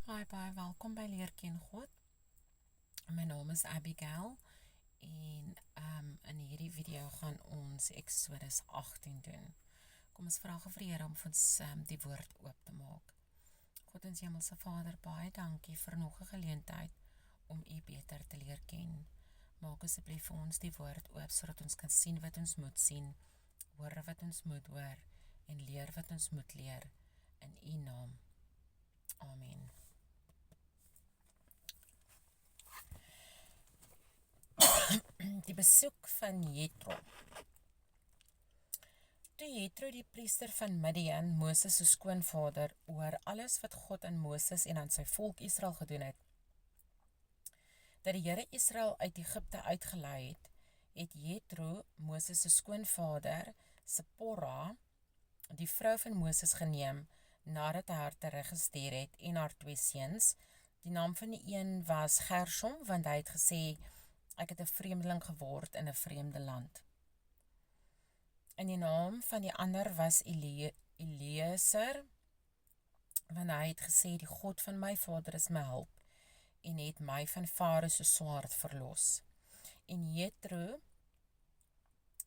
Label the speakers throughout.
Speaker 1: Baie welkom by Leer Ken God. My naam is Abigail en in hierdie video gaan ons Exodus 18 doen. Kom ons vra vir die Here om vir ons die woord oop te maak. God ons Hemelse Vader, baie dankie vir nog 'n geleentheid om U beter te leer ken. Maak asseblief vir ons die woord oop sodat ons kan sien wat ons moet sien, hoor wat ons moet hoor en leer wat ons moet leer in U naam. Amen. Die besoek van Jethro. Toe Jethro die priester van Midian, Moses se skoonvader, oor alles wat God aan Moses en aan sy volk Israel gedoen het, dat die Here Israel uit Egipte uitgelei het, het Jethro, Moses se skoonvader, Sipora, die vrou van Moses geneem, nadat hy haar teruggestuur het, en haar 2 seuns. Die naam van die een was Gershom, want hy het gesê, ek het 'n vreemdeling geword in 'n vreemde land. En die naam van die ander was Eliezer, want hy het gesê, die God van my vader is my hulp, en het my van Farao se swaard verlos. En Jethro,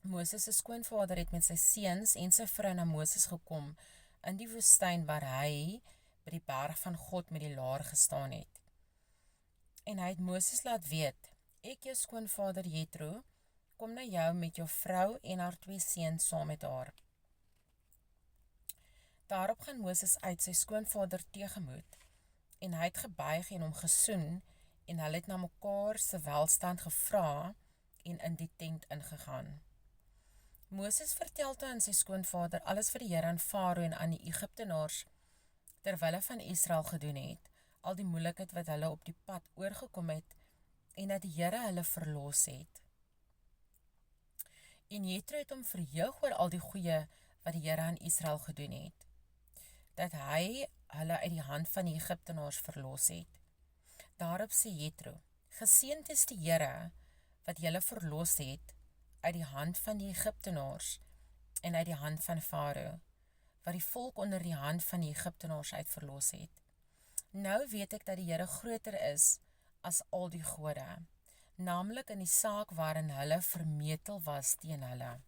Speaker 1: Moses se skoonvader, het met sy seuns en sy vrou na Moses gekom, in die woestyn waar hy by die berg van God met die laar gestaan het. En hy het Moses laat weet, ek jou skoonvader Jethro, kom na jou met jou vrou en haar 2 seuns saam met haar. Daarop gaan Moses uit sy skoonvader tegemoet, en hy het gebuig en hom gesoen, en hulle het na mekaar se welstand gevra, en in die tent ingegaan. Moses vertel toe aan sy skoonvader alles wat die Here aan Farao en aan die Egiptenaars terwille van Israel gedoen het, al die moeilikheid wat hulle op die pad oorgekom het, en dat die Here hulle verlos het. En Jethro het hom verheug oor al die goeie wat die Here aan Israel gedoen het, dat hy hulle uit die hand van die Egiptenaars verlos het. Daarop sê Jethro, geseënd is die Here wat julle verlos het uit die hand van die Egiptenaars en uit die hand van Farao, wat die volk onder die hand van die Egiptenaars uit verlos het. Nou weet ek dat die Here groter is as al die gode, naamlik in die saak waarin hulle vermetel was teen hulle.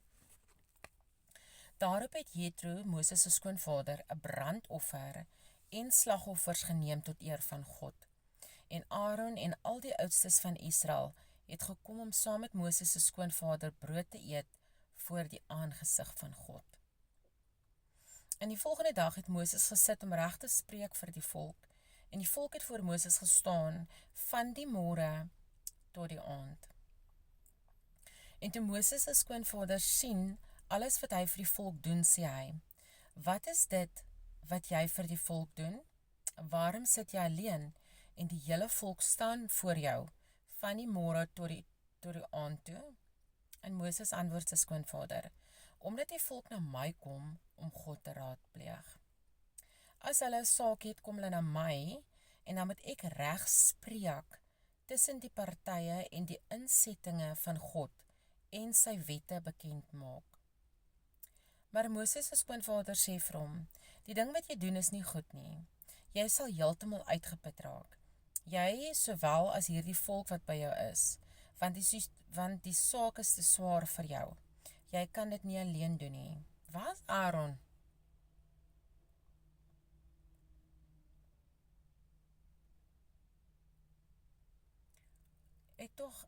Speaker 1: Daarop het Jethro, Moses se skoonvader, 'n brandoffer en slagoffers geneem tot eer van God. En Aaron en al die oudstes van Israel het gekom om saam met Moses se skoonvader brood te eet voor die aangesig van God. En die volgende dag het Moses gesit om reg te spreek vir die volk, en die volk het voor Moses gestaan van die môre tot die aand. En toe Moses se skoonvader sien alles wat hy vir die volk doen, sê hy, wat is dit wat jy vir die volk doen? Waarom sit jy alleen en die hele volk staan voor jou van die môre tot die aand toe? En Moses antwoord sy skoonvader, omdat die volk na my kom om God te raadpleeg. As hulle 'n saak het, kom hulle na my, en dan moet ek reg spreek tussen die partye en die insettinge van God en sy wette bekend maak. Maar Moses se skoonvader sê vir hom, die ding wat jy doen is nie goed nie. Jy sal heeltemal uitgeput raak. Jy sowel as hierdie volk wat by jou is, want die saak is te swaar vir jou. Jy kan dit nie alleen doen nie. Waar is Aaron? Ek tog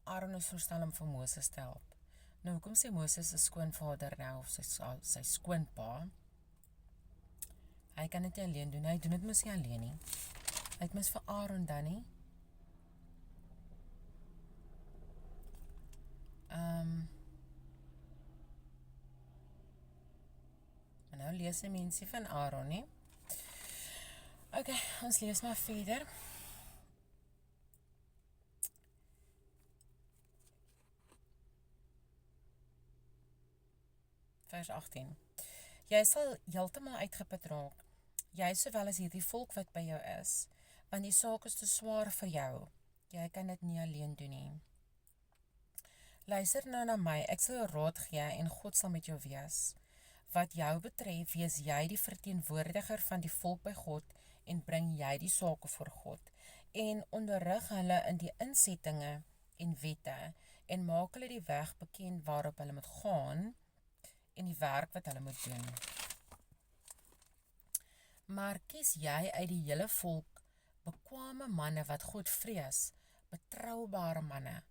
Speaker 1: Aaron is verstel om vir Moses te help. Nou, hoekom sê Moses se skoonvader nou, of sy skoonpa, hy kan dit nie alleen doen, hy doen dit mos nie alleen nie. Hy het mis vir Aaron dan nie. Maar nou lees die mensie van Aaron nie. Ok, ons lees maar verder. Vers 18. Jy sal heeltemal uitgeput raak, jy sowel as hierdie volk wat by jou is, want die saak is te swaar vir jou. Jy kan dit nie alleen doen nie. Luister nou na my, ek sal jou raad gee en God sal met jou wees. Wat jou betref, wees jy die verteenwoordiger van die volk by God en bring jy die sake voor God, en onderrig hulle in die insettinge en wette, en maak hulle die weg bekend waarop hulle moet gaan, en die werk wat hulle moet doen. Maar kies jy uit die hele volk bekwame manne wat God vrees, betroubare manne,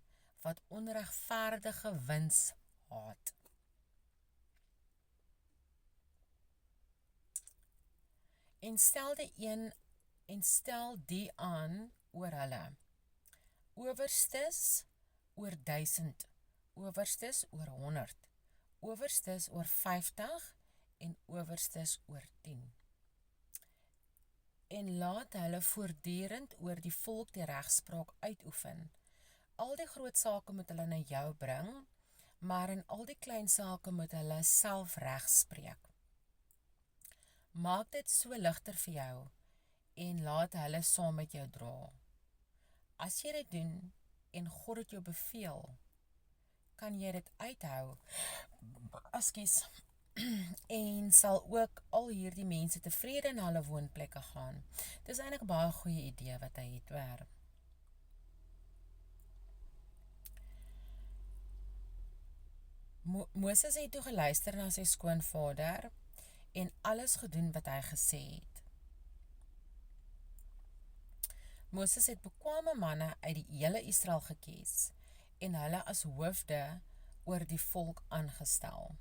Speaker 1: wat onregverdige wins haat. En stel die aan oor hulle. Owerstes oor 1000, owerstes oor 100, owerstes oor 50 en owerstes oor 10. En laat hulle voortdurend oor die volk die regspraak uitoefen. Al die groot sake moet hulle na jou bring, maar in al die klein sake moet hulle self regspreek. Maak dit so ligter vir jou, en laat hulle saam met jou dra. As jy dit doen, en God het jou beveel, kan jy dit uithou, en sal ook al hierdie mense tevrede in hulle woonplekke gaan. Dis eintlik 'n baie goeie idee wat hy het, hoor. Moses het toe geluister na sy skoonvader, en alles gedoen wat hy gesê het. Moses het bekwame manne uit die hele Israel gekies, en hulle as hoofde oor die volk aangestel.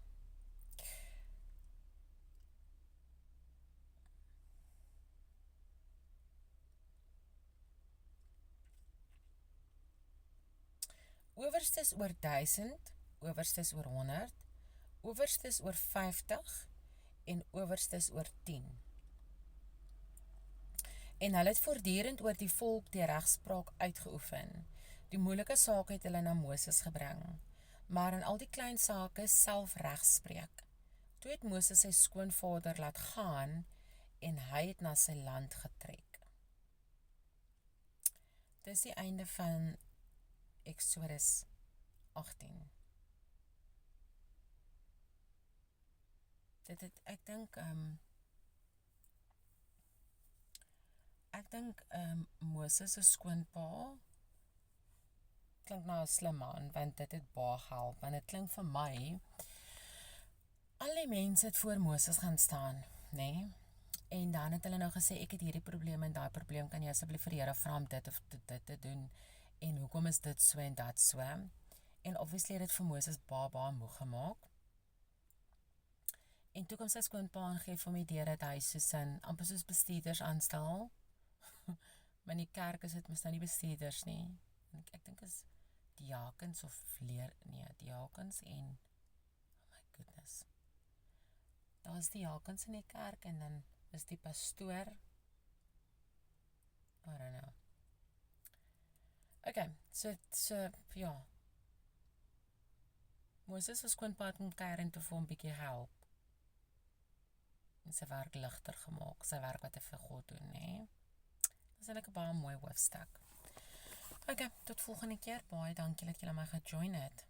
Speaker 1: Owerstes oor 1000, owerstes oor 100, owerstes oor 50 en owerstes oor 10. En hulle het voortdurend oor die volk die regspraak uitgeoefen. Die moeilike sake het hulle na Moses gebring, maar in al die klein sake self regspreek. Toe het Moses sy skoonvader laat gaan, en hy het na sy land getrek. Dis die einde van Exodus 18. Ek dink Moses se skoonpa klink nou 'n slim man, want dit het baie gehelp, want dit klink vir my, al die mense het voor Moses gaan staan, nê? En dan het hulle nou gesê, ek het hierdie probleem en daai probleem, kan jy asseblief vir die Here vra om dit of dit te doen, en hoekom is dit so en dat so? En obviously het dit vir Moses baie moeg gemaak. En toe kom sy skoonpa en gee vir hom die idee dat hy amper soos bestuurders aanstel. Maar in die kerk is dit mos nou nie bestuurders nie. Ek dink is diakens of diakens en, oh my goodness. Daar is diakens in die kerk en dan is die pastoor. I don't know. Okay, so ja. Moses se skoonpa het kom kuier en toe vir hom bietjie help. En sy werk ligter gemaak, sy werk wat hy vir God doen, né? Dis eintlik 'n baie mooi hoofstuk. Okay, tot volgende keer. Baie dankie dat julle my gejoin het.